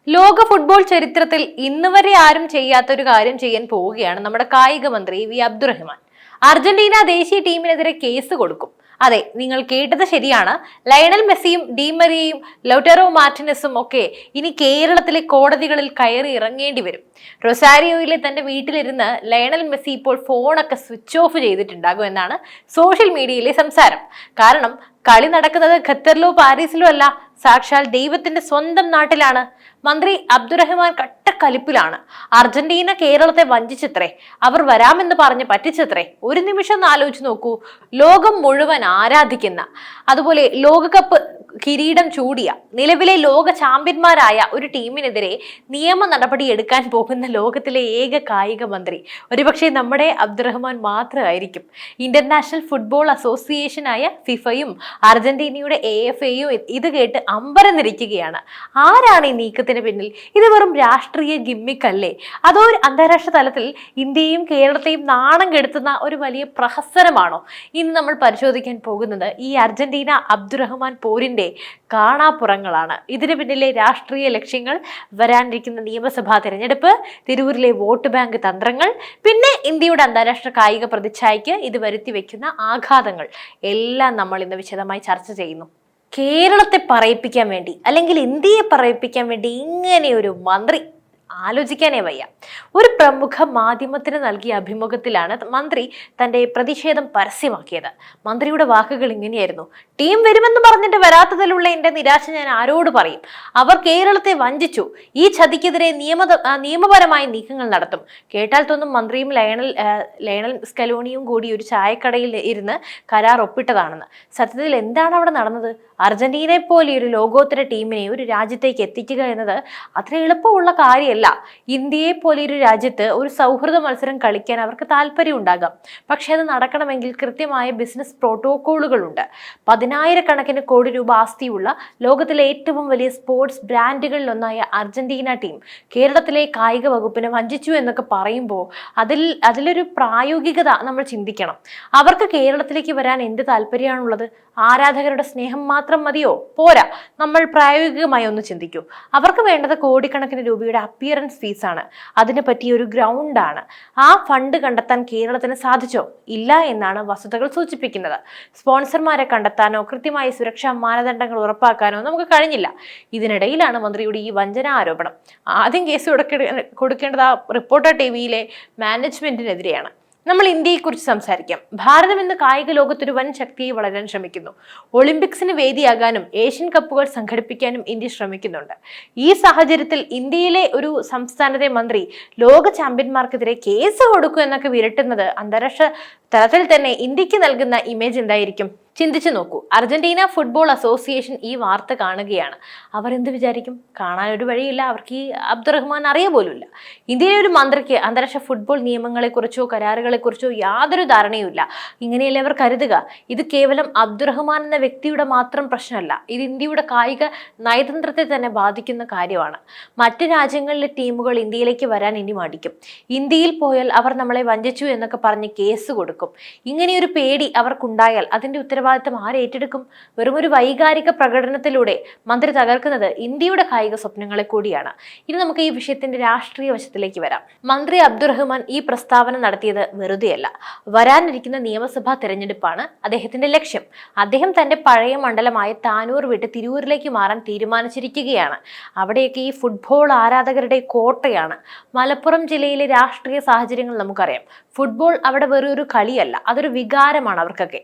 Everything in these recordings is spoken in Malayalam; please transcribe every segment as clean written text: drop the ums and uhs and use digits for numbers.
ലോക ഫുട്ബോൾ ചരിത്രത്തിൽ ഇന്ന് വരെ ആരും ചെയ്യാത്തൊരു കാര്യം ചെയ്യാൻ പോവുകയാണ് നമ്മുടെ കായിക മന്ത്രി വി അബ്ദുറഹ്മാൻ. അർജന്റീന ദേശീയ ടീമിനെതിരെ കേസ് കൊടുക്കും. അതെ, നിങ്ങൾ കേട്ടത് ശരിയാണ്. ലയണൽ മെസ്സിയും ഡീമരിയയും ലൗട്ടറോ മാർട്ടിനസും ഒക്കെ ഇനി കേരളത്തിലെ കോടതികളിൽ കയറി ഇറങ്ങേണ്ടി വരും. റൊസാരിയോയിലെ തന്റെ വീട്ടിലിരുന്ന് ലയണൽ മെസ്സി ഇപ്പോൾ ഫോണൊക്കെ സ്വിച്ച് ഓഫ് ചെയ്തിട്ടുണ്ടാകും എന്നാണ് സോഷ്യൽ മീഡിയയിലെ സംസാരം. കാരണം കളി നടക്കുന്നത് ഖത്തറിലോ പാരീസിലോ അല്ല, സാക്ഷാൽ ദൈവത്തിന്റെ സ്വന്തം നാട്ടിലാണ്. മന്ത്രി അബ്ദുറഹ്മാൻ കട്ടക്കലിപ്പിലാണ്. അർജന്റീന കേരളത്തെ വഞ്ചിച്ചത്രേ, അവർ വരാമെന്ന് പറഞ്ഞ് പറ്റിച്ചത്രേ. ഒരു നിമിഷം ഒന്ന് ആലോചിച്ച് നോക്കൂ. ലോകം മുഴുവൻ ആരാധിക്കുന്ന, അതുപോലെ ലോകകപ്പ് കിരീടം ചൂടിയ, നിലവിലെ ലോക ചാമ്പ്യന്മാരായ ഒരു ടീമിനെതിരെ നിയമ നടപടി എടുക്കാൻ പോകുന്ന ലോകത്തിലെ ഏക കായിക മന്ത്രി ഒരുപക്ഷെ നമ്മുടെ അബ്ദുറഹ്മാൻ മാത്രമായിരിക്കും. ഇന്റർനാഷണൽ ഫുട്ബോൾ അസോസിയേഷനായ ഫിഫയും അർജന്റീനയുടെ AFAയും ഇത് കേട്ട് അമ്പരന്നിരിക്കുകയാണ്. ആരാണ് ഈ നീക്കത്തിന് പിന്നിൽ? ഇത് വെറും രാഷ്ട്രീയ ഗിമ്മിക്കല്ലേ? അതോ ഒരു അന്താരാഷ്ട്ര തലത്തിൽ ഇന്ത്യയും കേരളത്തെയും നാണം കെടുത്തുന്ന ഒരു വലിയ പ്രഹസനമാണോ? ഇന്ന് നമ്മൾ പരിശോധിക്കാൻ പോകുന്നത് ഈ അർജന്റീന അബ്ദുറഹ്മാൻ പോരിന്റെ കാണാപ്പുറങ്ങളാണ്. ഇതിന് പിന്നിലെ രാഷ്ട്രീയ ലക്ഷ്യങ്ങൾ, വരാനിരിക്കുന്ന നിയമസഭാ തെരഞ്ഞെടുപ്പ്, തിരൂരിലെ വോട്ട് ബാങ്ക് തന്ത്രങ്ങൾ, പിന്നെ ഇന്ത്യയുടെ അന്താരാഷ്ട്ര കായിക പ്രതിച്ഛായയ്ക്ക് ഇത് വരുത്തി വെക്കുന്ന ആഘാതങ്ങൾ എല്ലാം നമ്മൾ ഇന്ന് വിശദമായി ചർച്ച ചെയ്യുന്നു. കേരളത്തെ പറയിപ്പിക്കാൻ വേണ്ടി, അല്ലെങ്കിൽ ഇന്ത്യയെ പറയിപ്പിക്കാൻ വേണ്ടി ഇങ്ങനെ ഒരു മന്ത്രി, ആലോചിക്കാനേ വയ്യ. ഒരു പ്രമുഖ മാധ്യമത്തിന് നൽകിയ അഭിമുഖത്തിലാണ് മന്ത്രി തന്റെ പ്രതിഷേധം പരസ്യമാക്കിയത്. മന്ത്രിയുടെ വാക്കുകൾ ഇങ്ങനെയായിരുന്നു: ടീം വരുമെന്ന് പറഞ്ഞിട്ട് വരാത്തതിലുള്ള എന്റെ നിരാശ ഞാൻ ആരോട് പറയും? അവർ കേരളത്തെ വഞ്ചിച്ചു. ഈ ചതിക്കെതിരെ നിയമപരമായ നീക്കങ്ങൾ നടത്തും. കേട്ടാൽ തോന്നും മന്ത്രിയും ലയണൽ സ്കലോണിയും കൂടി ഒരു ചായക്കടയിൽ ഇരുന്ന് കരാർ ഒപ്പിട്ടതാണെന്ന്. സത്യത്തിൽ എന്താണ് അവിടെ നടന്നത്? അർജന്റീനയെ പോലെ ഒരു ലോകോത്തര ടീമിനെ ഒരു രാജ്യത്തേക്ക് എത്തിക്കുക എന്നത് അത്ര എളുപ്പമുള്ള കാര്യമല്ല. ഇന്ത്യയെ പോലെ ഒരു രാജ്യത്ത് ഒരു സൗഹൃദ മത്സരം കളിക്കാൻ അവർക്ക് താല്പര്യം ഉണ്ടാകാം. പക്ഷെ അത് നടക്കണമെങ്കിൽ കൃത്യമായ ബിസിനസ് പ്രോട്ടോകോളുകളുണ്ട്. 10,000 കോടി രൂപ ആസ്തിയുള്ള ലോകത്തിലെ ഏറ്റവും വലിയ സ്പോർട്സ് ബ്രാൻഡുകളിലൊന്നായ അർജന്റീന ടീം കേരളത്തിലെ കായിക വകുപ്പിനെ വഞ്ചിച്ചു എന്നൊക്കെ പറയുമ്പോൾ അതിലൊരു പ്രായോഗികത നമ്മൾ ചിന്തിക്കണം. അവർക്ക് കേരളത്തിലേക്ക് വരാൻ എന്ത് താല്പര്യമാണുള്ളത്? ആരാധകരുടെ സ്നേഹം മാത്രം മതിയോ? പോരാ. നമ്മൾ പ്രായോഗികമായി ഒന്ന് ചിന്തിക്കൂ. അവർക്ക് വേണ്ടത് കോടിക്കണക്കിന് രൂപയുടെ അപ്പിയറൻസ് ഫീസാണ്. അതിന് പറ്റിയ ഒരു ഗ്രൗണ്ടാണ്. ആ ഫണ്ട് കണ്ടെത്താൻ കേരളത്തിന് സാധിച്ചോ? ഇല്ല എന്നാണ് വസ്തുതകൾ സൂചിപ്പിക്കുന്നത്. സ്പോൺസർമാരെ കണ്ടെത്താനോ കൃത്യമായ സുരക്ഷാ മാനദണ്ഡങ്ങൾ ഉറപ്പാക്കാനോ നമുക്ക് കഴിഞ്ഞില്ല. ഇതിനിടയിലാണ് മന്ത്രിയുടെ ഈ വഞ്ചന ആരോപണം. ആദ്യം കേസ് കൊടുക്കേണ്ടത് ആ റിപ്പോർട്ടർ TVയിലെ മാനേജ്മെന്റിനെതിരെയാണ്. നമ്മൾ ഇന്ത്യയെക്കുറിച്ച് സംസാരിക്കാം. ഭാരതം ഇന്ന് കായിക ലോകത്തൊരു വൻ ശക്തിയെ വളരാൻ ശ്രമിക്കുന്നു. ഒളിമ്പിക്സിന് വേദിയാകാനും ഏഷ്യൻ കപ്പുകൾ സംഘടിപ്പിക്കാനും ഇന്ത്യ ശ്രമിക്കുന്നുണ്ട്. ഈ സാഹചര്യത്തിൽ ഇന്ത്യയിലെ ഒരു സംസ്ഥാനത്തെ മന്ത്രി ലോക ചാമ്പ്യന്മാർക്കെതിരെ കേസ് കൊടുക്കും എന്നൊക്കെ വിരട്ടുന്നത് അന്താരാഷ്ട്ര തലത്തിൽ തന്നെ ഇന്ത്യക്ക് നൽകുന്ന ഇമേജ് എന്തായിരിക്കും? ചിന്തിച്ചു നോക്കൂ. അർജന്റീന ഫുട്ബോൾ അസോസിയേഷൻ ഈ വാർത്ത കാണുകയാണ്. അവർ എന്ത് വിചാരിക്കും? കാണാനൊരു വഴിയില്ല, അവർക്ക് ഈ അബ്ദുറഹ്മാൻ അറിയ പോലുമില്ല. ഇന്ത്യയിലെ ഒരു മന്ത്രിക്ക് അന്താരാഷ്ട്ര ഫുട്ബോൾ നിയമങ്ങളെക്കുറിച്ചോ കരാറുകളെക്കുറിച്ചോ യാതൊരു ധാരണയുമില്ല. ഇങ്ങനെയല്ലേ അവർ കരുതുക? ഇത് കേവലം അബ്ദുറഹ്മാൻ എന്ന വ്യക്തിയുടെ മാത്രം പ്രശ്നമല്ല, ഇത് ഇന്ത്യയുടെ കായിക നയതന്ത്രത്തെ തന്നെ ബാധിക്കുന്ന കാര്യമാണ്. മറ്റ് രാജ്യങ്ങളിലെ ടീമുകൾ ഇന്ത്യയിലേക്ക് വരാൻ ഇനി മടിക്കും. ഇന്ത്യയിൽ പോയാൽ അവർ നമ്മളെ വഞ്ചിച്ചു എന്നൊക്കെ പറഞ്ഞ് കേസ് കൊടുക്കും. ഇങ്ങനെയൊരു പേടി അവർക്കുണ്ടായാൽ അതിന്റെ ഉത്തരവാദിത്തം ആരേറ്റെടുക്കും? വെറും ഒരു വൈകാരിക പ്രകടനത്തിലൂടെ മന്ത്രി തകർക്കുന്നത് ഇന്ത്യയുടെ കായിക സ്വപ്നങ്ങളെ കൂടിയാണ്. ഇനി നമുക്ക് ഈ വിഷയത്തിന്റെ രാഷ്ട്രീയ വശത്തിലേക്ക് വരാം. മന്ത്രി അബ്ദുറഹ്മാൻ ഈ പ്രസ്താവന നടത്തിയത് വെറുതെയല്ല. വരാനിരിക്കുന്ന നിയമസഭാ തെരഞ്ഞെടുപ്പാണ് അദ്ദേഹത്തിന്റെ ലക്ഷ്യം. അദ്ദേഹം തന്റെ പഴയ മണ്ഡലമായ താനൂർ വിട്ട് തിരൂരിലേക്ക് മാറാൻ തീരുമാനിച്ചിരിക്കുകയാണ്. അവിടെയൊക്കെ ഈ ഫുട്ബോൾ ആരാധകരുടെ കോട്ടയാണ്. മലപ്പുറം ജില്ലയിലെ രാഷ്ട്രീയ സാഹചര്യങ്ങൾ നമുക്കറിയാം. ഫുട്ബോൾ അവിടെ വെറൊരു കളിയല്ല, അതൊരു വികാരമാണ് അവർക്കൊക്കെ.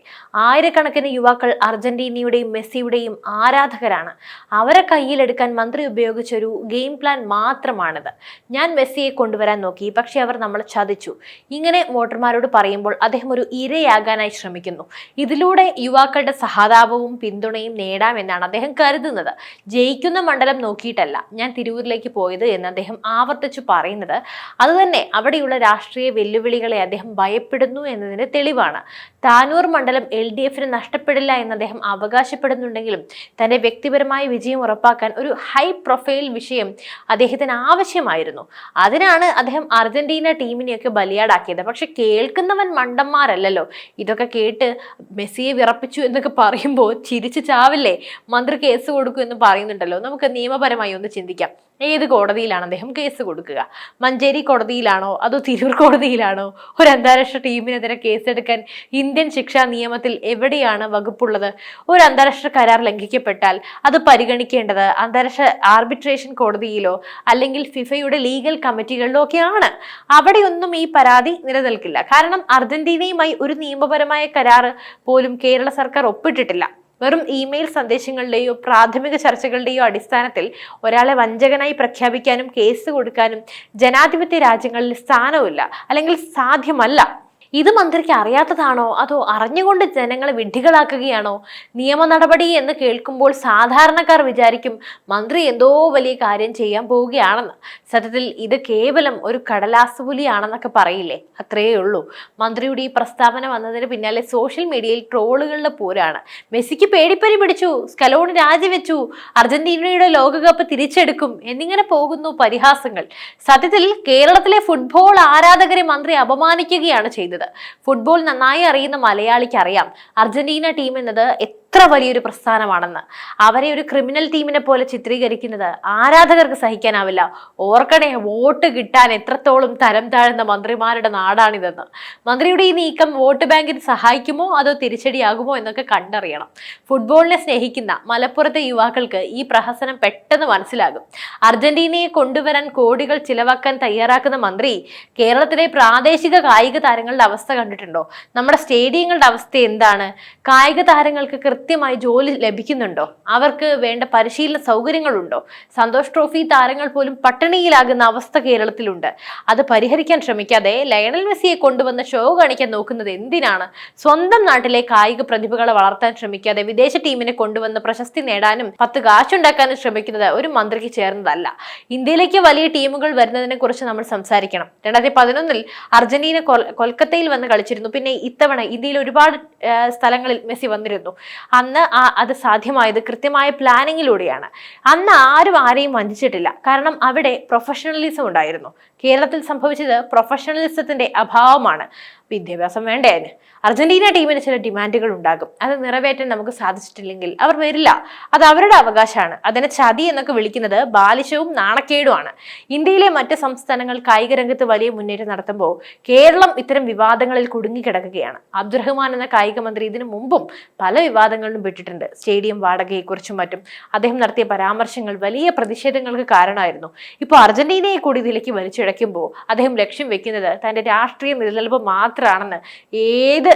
ആയിരക്കണക്കിന് യുവാക്കൾ അർജന്റീനയുടെയും മെസ്സിയുടെയും ആരാധകരാണ്. അവരെ കയ്യിലെടുക്കാൻ മന്ത്രി ഉപയോഗിച്ച ഒരു ഗെയിം പ്ലാൻ മാത്രമാണിത്. ഞാൻ മെസ്സിയെ കൊണ്ടുവരാൻ നോക്കി, പക്ഷെ അവർ നമ്മളെ ചതിച്ചു. ഇങ്ങനെ വോട്ടർമാരോട് പറയുമ്പോൾ അദ്ദേഹം ഒരു ഇരയാകാനായി ശ്രമിക്കുന്നു. ഇതിലൂടെ യുവാക്കളുടെ സഹതാപവും പിന്തുണയും നേടാമെന്നാണ് അദ്ദേഹം കരുതുന്നത്. ജയിക്കുന്ന മണ്ഡലം നോക്കിയിട്ടല്ല ഞാൻ തിരൂരിലേക്ക് പോയത് എന്ന് അദ്ദേഹം ആവർത്തിച്ചു പറയുന്നത് അതുതന്നെ അവിടെയുള്ള രാഷ്ട്രീയ വെല്ലുവിളികളെ അദ്ദേഹം ഭയപ്പെടുന്നു എന്നതിന്റെ തെളിവാണ്. താനൂർ മണ്ഡലം LDFന് നഷ്ടപ്പെടില്ല എന്ന് അദ്ദേഹം അവകാശപ്പെടുന്നുണ്ടെങ്കിലും തന്റെ വ്യക്തിപരമായ വിജയം ഉറപ്പാക്കാൻ ഒരു ഹൈ പ്രൊഫൈൽ വിഷയം അദ്ദേഹത്തിന് ആവശ്യമായിരുന്നു. അതിനാണ് അദ്ദേഹം അർജന്റീന ടീമിനെയൊക്കെ ബലിയാടാക്കിയത്. പക്ഷെ കേൾക്കുന്നവൻ മണ്ടന്മാരല്ലല്ലോ. ഇതൊക്കെ കേട്ട് മെസ്സിയെ വിറപ്പിച്ചു എന്നൊക്കെ പറയുമ്പോൾ ചിരിച്ചു ചാവില്ലേ? മന്ത്രി കേസ് കൊടുക്കൂ എന്ന് പറയുന്നുണ്ടല്ലോ. നമുക്ക് നിയമപരമായി ഒന്ന് ചിന്തിക്കാം. ഏത് കോടതിയിലാണ് അദ്ദേഹം കേസ് കൊടുക്കുക? മഞ്ചേരി കോടതിയിലാണോ അതോ തിരൂർ കോടതിയിലാണോ? ഒരു അന്താരാഷ്ട്ര ടീമിനെതിരെ കേസെടുക്കാൻ ഇന്ത്യൻ ശിക്ഷാ നിയമത്തിൽ എവിടെയാണ് വകുപ്പുള്ളത്? ഒരു അന്താരാഷ്ട്ര കരാർ ലംഘിക്കപ്പെട്ടാൽ അത് പരിഗണിക്കേണ്ടത് അന്താരാഷ്ട്ര ആർബിട്രേഷൻ കോടതിയിലോ അല്ലെങ്കിൽ ഫിഫയുടെ ലീഗൽ കമ്മിറ്റികളിലോ ഒക്കെയാണ്. അവിടെയൊന്നും ഈ പരാതി നിലനിൽക്കില്ല. കാരണം അർജന്റീനയുമായി ഒരു നിയമപരമായ കരാർ പോലും കേരള സർക്കാർ ഒപ്പിട്ടിട്ടില്ല. വെറും ഇമെയിൽ സന്ദേശങ്ങളുടെയോ പ്രാഥമിക ചർച്ചകളുടെയോ അടിസ്ഥാനത്തിൽ ഒരാളെ വഞ്ചകനായി പ്രഖ്യാപിക്കാനും കേസ് കൊടുക്കാനും ജനാധിപത്യ രാജ്യങ്ങളിൽ സ്ഥാനമില്ല, അല്ലെങ്കിൽ സാധ്യമല്ല. ഇത് മന്ത്രിക്ക് അറിയാത്തതാണോ അതോ അറിഞ്ഞുകൊണ്ട് ജനങ്ങളെ വിഡ്ഢികളാക്കുകയാണോ? നിയമ നടപടി എന്ന് കേൾക്കുമ്പോൾ സാധാരണക്കാർ വിചാരിക്കും മന്ത്രി എന്തോ വലിയ കാര്യം ചെയ്യാൻ പോവുകയാണെന്ന്. സത്യത്തിൽ ഇത് കേവലം ഒരു കടലാസ് പുലിയാണെന്നൊക്കെ പറയില്ലേ, അത്രയേ ഉള്ളൂ. മന്ത്രിയുടെ ഈ പ്രസ്താവന വന്നതിന് പിന്നാലെ സോഷ്യൽ മീഡിയയിൽ ട്രോളുകളുടെ പോരാണ്. മെസ്സിക്ക് പേടിപ്പനി പിടിച്ചു, സ്കലോണി രാജിവെച്ചു, അർജന്റീനയുടെ ലോകകപ്പ് തിരിച്ചെടുക്കും എന്നിങ്ങനെ പോകുന്നു പരിഹാസങ്ങൾ. സത്യത്തിൽ കേരളത്തിലെ ഫുട്ബോൾ ആരാധകരെ മന്ത്രി അപമാനിക്കുകയാണ് ചെയ്തത്. ഫുട്ബോൾ നന്നായി അറിയുന്ന മലയാളിക്ക് അറിയാം അർജന്റീന ടീം എന്നത് എത്ര വലിയൊരു പ്രസ്ഥാനമാണെന്ന്. അവരെ ഒരു ക്രിമിനൽ ടീമിനെ പോലെ ചിത്രീകരിക്കുന്നത് ആരാധകർക്ക് സഹിക്കാനാവില്ല. ഓർക്കണേ, വോട്ട് കിട്ടാൻ എത്രത്തോളം തരം താഴ്ന്ന മന്ത്രിമാരുടെ നാടാണിതെന്ന്. മന്ത്രിയുടെ ഈ നീക്കം വോട്ട് ബാങ്കിന് സഹായിക്കുമോ അതോ തിരിച്ചടിയാകുമോ എന്നൊക്കെ കണ്ടറിയണം. ഫുട്ബോളിനെ സ്നേഹിക്കുന്ന മലപ്പുറത്തെ യുവാക്കൾക്ക് ഈ പ്രഹസനം പെട്ടെന്ന് മനസ്സിലാകും. അർജന്റീനയെ കൊണ്ടുവരാൻ കോടികൾ ചിലവാക്കാൻ തയ്യാറാക്കുന്ന മന്ത്രി കേരളത്തിലെ പ്രാദേശിക കായിക താരങ്ങളുടെ അവസ്ഥ കണ്ടിട്ടുണ്ടോ? നമ്മുടെ സ്റ്റേഡിയങ്ങളുടെ അവസ്ഥ എന്താണ്? കായിക താരങ്ങൾക്ക് കൃത്യമായി ജോലി ലഭിക്കുന്നുണ്ടോ? അവർക്ക് വേണ്ട പരിശീലന സൗകര്യങ്ങളുണ്ടോ? സന്തോഷ് ട്രോഫി താരങ്ങൾ പോലും പട്ടിണിയിലാകുന്ന അവസ്ഥ കേരളത്തിലുണ്ട്. അത് പരിഹരിക്കാൻ ശ്രമിക്കാതെ ലയണൽ മെസ്സിയെ കൊണ്ടുവന്ന് ഷോ കാണിക്കാൻ നോക്കുന്നത് എന്തിനാണ്? സ്വന്തം നാട്ടിലെ കായിക പ്രതിഭകളെ വളർത്താൻ ശ്രമിക്കാതെ വിദേശ ടീമിനെ കൊണ്ടുവന്ന് പ്രശസ്തി നേടാനും 10 കാശുണ്ടാക്കാനും ശ്രമിക്കുന്നത് ഒരു മന്ത്രിക്ക് ചേർന്നതല്ല. ഇന്ത്യയിലേക്ക് വലിയ ടീമുകൾ വരുന്നതിനെ കുറിച്ച് നമ്മൾ സംസാരിക്കണം. 2011 അർജന്റീന കൊൽക്കത്തയിൽ വന്ന് കളിച്ചിരുന്നു. പിന്നെ ഇത്തവണ ഇന്ത്യയിൽ ഒരുപാട് സ്ഥലങ്ങളിൽ മെസ്സി വന്നിരുന്നു. അന്ന് അത് സാധ്യമായത് കൃത്യമായ പ്ലാനിങ്ങിലൂടെയാണ്. അന്ന് ആരും ആരെയും വഞ്ചിച്ചിട്ടില്ല. കാരണം അവിടെ പ്രൊഫഷണലിസം ഉണ്ടായിരുന്നു. കേരളത്തിൽ സംഭവിച്ചത് പ്രൊഫഷണലിസത്തിന്റെ അഭാവമാണ്. വിദ്യാഭ്യാസം വേണ്ടേ അതിന്? അർജന്റീന ടീമിന് ചില ഡിമാൻഡുകൾ ഉണ്ടാകും. അത് നിറവേറ്റാൻ നമുക്ക് സാധിച്ചിട്ടില്ലെങ്കിൽ അവർ വരില്ല. അത് അവരുടെ അവകാശമാണ്. അതിനെ ചതി എന്നൊക്കെ വിളിക്കുന്നത് ബാലിശവും നാണക്കേടുമാണ്. ഇന്ത്യയിലെ മറ്റ് സംസ്ഥാനങ്ങൾ കായിക രംഗത്ത് വലിയ മുന്നേറ്റം നടത്തുമ്പോൾ കേരളം ഇത്തരം വിവാദങ്ങളിൽ കുടുങ്ങിക്കിടക്കുകയാണ്. അബ്ദുറഹ്മാൻ എന്ന കായിക മന്ത്രി ഇതിനു മുമ്പും പല വിവാദങ്ങളിലും പെട്ടിട്ടുണ്ട്. സ്റ്റേഡിയം വാടകയെക്കുറിച്ചും മറ്റും അദ്ദേഹം നടത്തിയ പരാമർശങ്ങൾ വലിയ പ്രതിഷേധങ്ങൾക്ക് കാരണമായിരുന്നു. ഇപ്പോൾ അർജന്റീനയെ കൂടി ഇതിലേക്ക് വലിച്ചിഴയ്ക്കുമ്പോൾ അദ്ദേഹം ലക്ഷ്യം വെക്കുന്നത് തന്റെ രാഷ്ട്രീയ നിലനിൽപ്പ് മാത്രമാണെന്ന് ഏത്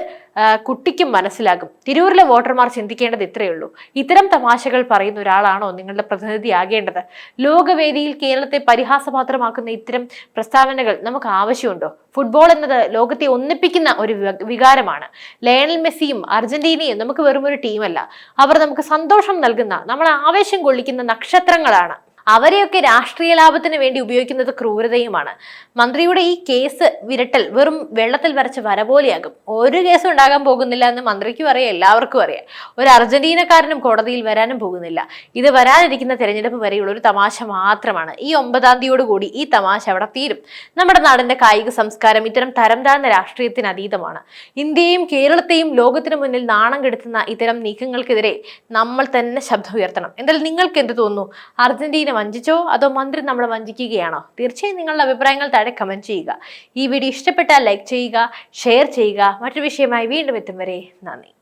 കുട്ടിക്കും മനസ്സിലാകും. തിരൂരിലെ വോട്ടർമാർ ചിന്തിക്കേണ്ടത് ഇത്രയേ ഉള്ളൂ. ഇത്തരം തമാശകൾ പറയുന്ന ഒരാളാണോ നിങ്ങളുടെ പ്രതിനിധിയാകേണ്ടത്? ലോകവേദിയിൽ കേരളത്തെ പരിഹാസപാത്രമാക്കുന്ന ഇത്തരം പ്രസ്താവനകൾ നമുക്ക് ആവശ്യമുണ്ടോ? ഫുട്ബോൾ എന്നത് ലോകത്തെ ഒന്നിപ്പിക്കുന്ന ഒരു വികാരമാണ്. ലയണൽ മെസ്സിയും അർജന്റീനയും നമുക്ക് വെറും ഒരു ടീമല്ല. അവർ നമുക്ക് സന്തോഷം നൽകുന്ന, നമ്മളെ ആവേശം കൊള്ളിക്കുന്ന നക്ഷത്രങ്ങളാണ്. അവരെയൊക്കെ രാഷ്ട്രീയ ലാഭത്തിന് വേണ്ടി ഉപയോഗിക്കുന്നത് ക്രൂരതയുമാണ്. മന്ത്രിയുടെ ഈ കേസ് വിരട്ടൽ വെറും വെള്ളത്തിൽ വരച്ച വര പോലെയാകും. ഒരു കേസും ഉണ്ടാകാൻ പോകുന്നില്ല എന്ന് മന്ത്രിക്കും അറിയാം, എല്ലാവർക്കും അറിയാം. ഒരു അർജന്റീനക്കാരനും കോടതിയിൽ വരാനും പോകുന്നില്ല. ഇത് വരാനിരിക്കുന്ന തെരഞ്ഞെടുപ്പ് വരെയുള്ള ഒരു തമാശ മാത്രമാണ്. ഈ 9-ാം തീയതിയോടുകൂടി ഈ തമാശ അവിടെ തീരും. നമ്മുടെ നാടിന്റെ കായിക സംസ്കാരം ഇത്തരം തരം താഴ്ന്ന രാഷ്ട്രീയത്തിന് അതീതമാണ്. ഇന്ത്യയും കേരളത്തെയും ലോകത്തിന് മുന്നിൽ നാണം കെടുത്തുന്ന ഇത്തരം നീക്കങ്ങൾക്കെതിരെ നമ്മൾ തന്നെ ശബ്ദം ഉയർത്തണം. എന്തായാലും നിങ്ങൾക്ക് എന്ത് തോന്നുന്നു? അർജന്റീന വഞ്ചിച്ചോ അതോ മന്ത്രി നമ്മളെ വഞ്ചിക്കുകയാണോ? തീർച്ചയായും നിങ്ങളുടെ അഭിപ്രായങ്ങൾ താഴെ കമന്റ് ചെയ്യുക. ഈ വീഡിയോ ഇഷ്ടപ്പെട്ടാൽ ലൈക്ക് ചെയ്യുക, ഷെയർ ചെയ്യുക. മറ്റൊരു വിഷയമായി വീണ്ടും എത്തും വരെ നന്ദി.